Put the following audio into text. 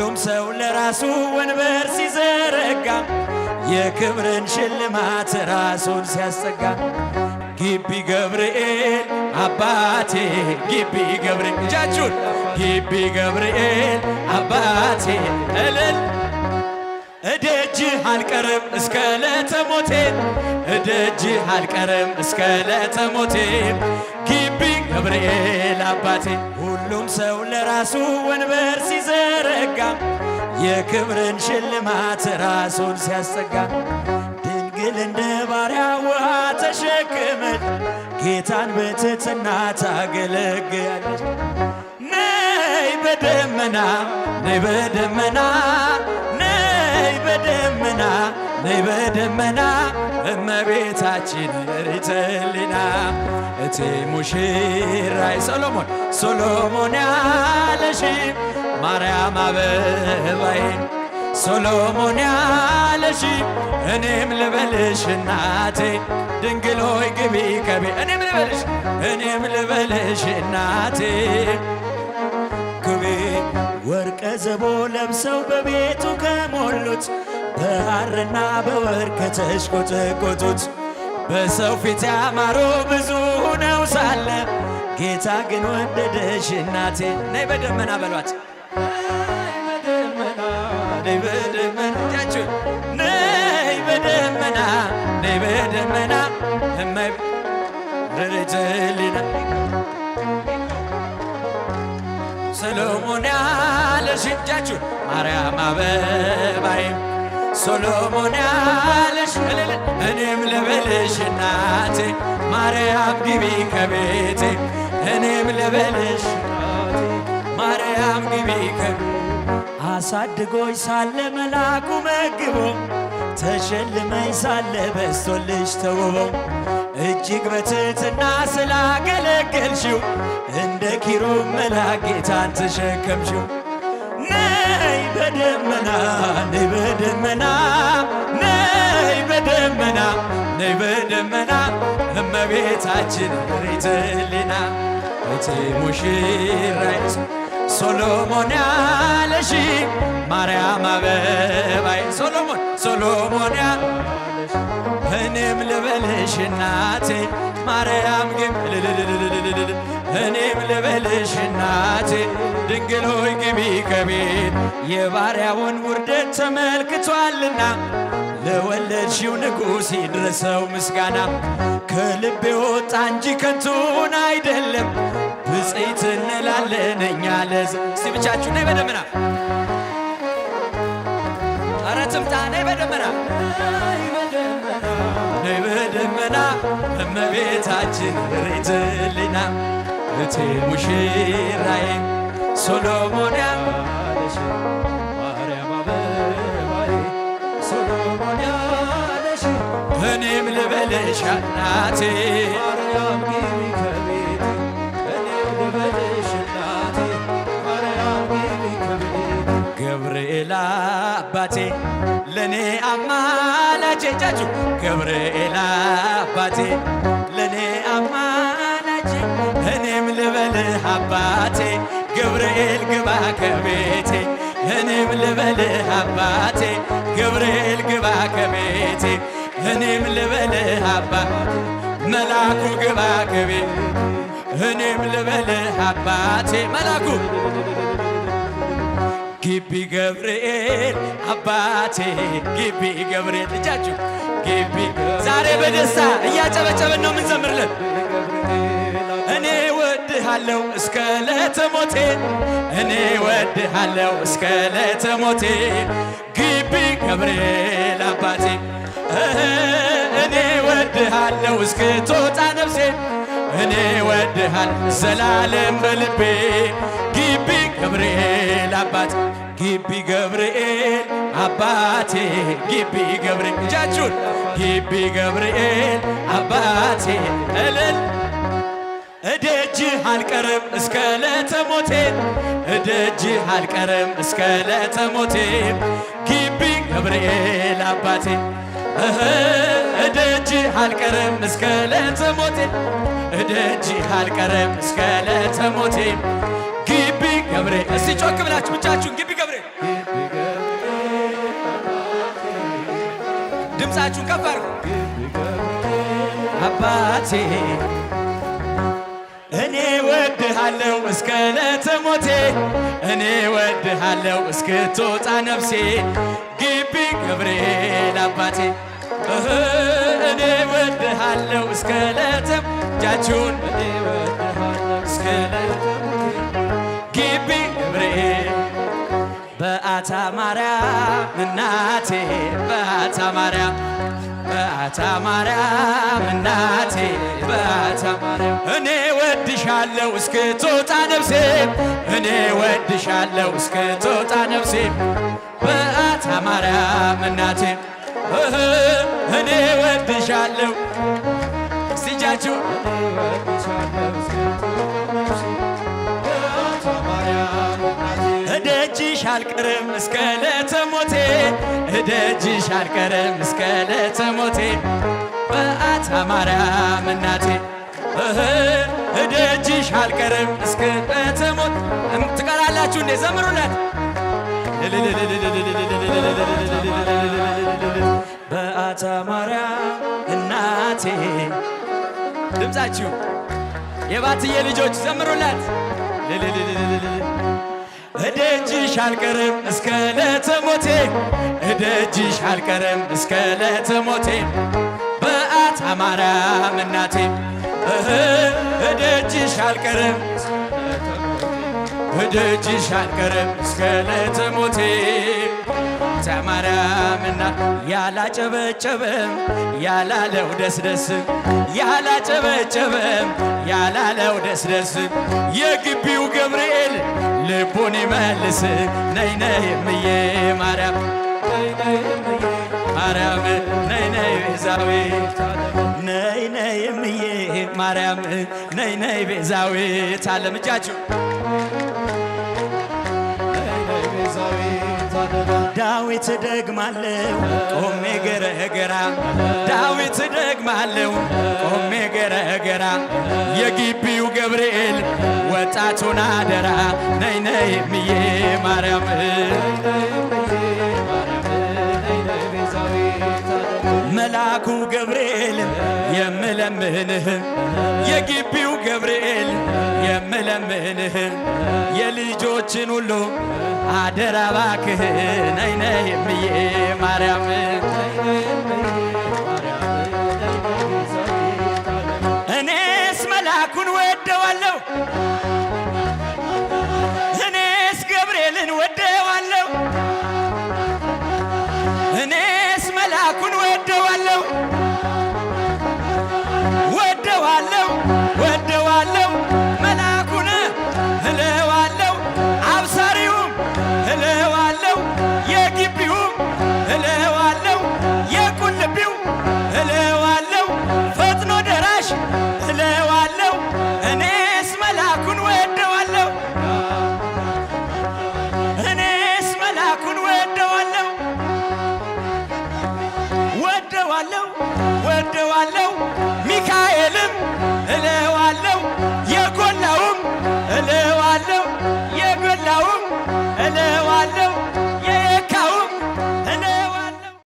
ሁሉም ሰው ለራሱ ወንበር ሲዘረጋ የክብርን ሽልማት ራሱን ሲያስጠጋ ግቢ ገብርኤል አባቴ ግቢ ገብርኤል እጃችሁን ግቢ ገብርኤል አባቴ እልል እደጅህ አልቀርም እስከ ዕለተ ሞቴ እደጅህ አልቀርም እስከ ዕለተ ሞቴ ግቢ ገብርኤል አባቴ ሁሉም ሰው ለራሱ ወንበር ሲዘረጋ የክብርን ሽልማት ራሱን ሲያስጠጋ ድንግል እንደ ባሪያ ውሃ ተሸክመች ጌታን በትሕትና ታገለግያለች። ነይ በደመና ነይ በደመና ነይ በደመና ነይ በደመና እመቤታችን ርትዕልና እቴ ሙሽራይ ሶሎሞን ያለሽ ማርያም አበባዬ ሶሎሞን ያለሽ እኔም ልበልሽ እናቴ ድንግል ሆይ ግቢ ከቤ እኔም ልበልሽ እናቴ ግቢ ወርቀ ዘቦ ለብሰው በቤቱ ከሞሉት በሐርና በወርቅ ከተሽቆጠቆጡት በሰው ፊት ያማሩ ብዙ ሆነው ሳለ ጌታ ግን ወደደሽ እናቴ ነይ በደመና በሏት ነይ በደመና እጃችሁ ነይ በደመና ነይ በደመና ርትዕልና ሰሎሞን ያለሽ እጃችሁ ማርያም አበባዬ ሶሎሞን ያለሽ እኔም ልበልሽ እናቴ ማርያም ግቢ ከቤቴ እኔም ልበልሽ ማርያም ግቢ ከቤቴ አሳድጎኝ ሳለ መልአኩ መግቦ ተሸልመኝ ሳለ በስቶልሽ ተውቦ እጅግ በትሕትና ስላገለገልሽው እንደ ኪሩብ መልአክ ጌታን ተሸከምሽው። ነይ በደመና ነይ በደመና ነይ በደመና ነይ በደመና እመቤታችን ርትዕልና እቴ ሙሽራይ ሶሎሞን ያለሽ ማርያም አበባዬ ሶሎሞን ያለሽ እኔም ልበልሽ እናቴ ማርያም ግቢ እኔም ልበልሽ እናቴ ድንግል ሆይ ግቢ ከቤት የባሪያውን ውርደት ተመልክቷልና ለወለድሽው ንጉሥ ይድረሰው ምስጋና ከልቤ ወጣ እንጂ ከንቱን አይደለም ብፅዕት እንላለን እኛ እስቲ ብቻችሁ ነይ በደመና ኧረ ትምጣ ነይ በደመና ነይ በደመና እመቤታችን ርትዕልና እቴ ሙሽራዬ ሶሎሞን ያለሽ ማርያም አበባዬ ሶሎሞን ያለሽ እኔም ልበልሽ እናቴ ማርያም ግቢ ከቤቴ እኔም ልበልሽ እናቴ ማርያም ግቢ ከቤቴ ገብርኤል አባቴ ለኔ አማላጄ ጃጁ ገብርኤል አባቴ ለኔ አማላጄ እኔም ልበልህ አባቴ ገብርኤል ግባ ከቤቴ እኔም ልበልህ አባቴ ገብርኤል ግባ ከቤቴ እኔም ልበልህ አባቴ መልአኩ ግባ ከቤቴ እኔም ልበልህ አባቴ መልአኩ ግቢ ገብርኤል አባቴ ግቢ ገብርኤል እጃችሁ ግቢ ዛሬ በደስታ እያጨበጨበን ነው ምንዘምርለን እኔ ወድሃለው እስከ ዕለተ ሞቴ እኔ ወድሃለው እስከ ዕለተ ሞቴ ግቢ ገብርኤል አባቴ እኔ ወድሃለው እስክትወጣ ነፍሴ እኔ ወድሃል ዘላለም በልቤ ግቢ ገብርኤል አባቴ ግቢ ገብርኤል አባቴ ግቢ ገብርኤል እጃችሁን ግቢ ገብርኤል አባቴ እልል እደጅህ አልቀርም እስከ ዕለተ ሞቴ እደጅህ አልቀርም እስከ ዕለተ ሞቴ ግቢ ገብርኤል አባቴ እደጅህ አልቀርም እስከ ዕለተ ሞቴ እደጅህ አልቀርም እስከ ዕለተ ሞቴ ግቢ ገብርኤል እስቲ ጮክ ብላችሁ ብቻችሁን ግቢ ገብርኤል ድምፃችሁን ከፍ አድርጉ። አባቴ እኔ ወድሃለው እስከ ዕለተ ሞቴ እኔ ወድሃለው እስክትወጣ ነፍሴ ግቢ ገብርኤል አባቴ እኔ ወድሃለው እስከ ዕለተ እጃችሁን እኔ ወድሃለው እስከ ዕለተ ግቢ ገብርኤል በአታ ማርያም እናቴ በአታ ማርያም በአታ ማርያም እናቴ በአታ ማርያም እኔ ወድሻለው እስክትወጣ ነፍሴ እኔ ወድሻለው እስክትወጣ ነፍሴ በአታ ማርያም እናቴ እኔ ወድሻለው ሲጃችሁ እደጅሽ አልቀርም እስከ ዕለተ ሞቴ እደጅሽ አልቀርም እስከ ዕለተ ሞቴ በአታ ማርያም እናቴ እደጅሽ አልቀርም እስከ ዕለተ ሞት ትቀራላችሁ እንዴ? ዘምሩላት። በአታ ማርያም እናቴ ድምፃችሁ የባትዬ ልጆች ዘምሩላት። እደጅሽ አልቀርም እስከ ዕለተ ሞቴ እደጅሽ አልቀርም እስከ ዕለተ ሞቴ በአታ ማርያም እናቴ እደጅሽ አልቀርም እደጅሽ አልቀርም እስከ ዕለተ ሞቴ በአታ ማርያም እናቴ ያላጨበጨበም ያላለው ደስደስ ያላጨበጨበም ያላለው ደስደስ የግቢው ገብርኤል ልቡን ይመልስ ነይ ነይ እምዬ ማርያም ነይ ነይ እምዬ ማርያም ነይ ነይ ቤዛዊት ነይ ነይ እምዬ ማርያም ነይ ነይ ቤዛዊት ዓለም እጃችሁ ዳዊት ደግማለው ቆሜ ገረገራ ዳዊት ደግማለው ቆሜ ገረገራ የግቢው ገብርኤል ወጣቱን አደራ ነይ ነይ እምዬ ማርያም መልአኩ ገብርኤል የምለምንህ የግቢው ገብርኤል የምለምንህ የልጆችን ሁሉ አደራ እባክህ ነይ ነይ እምዬ ማርያም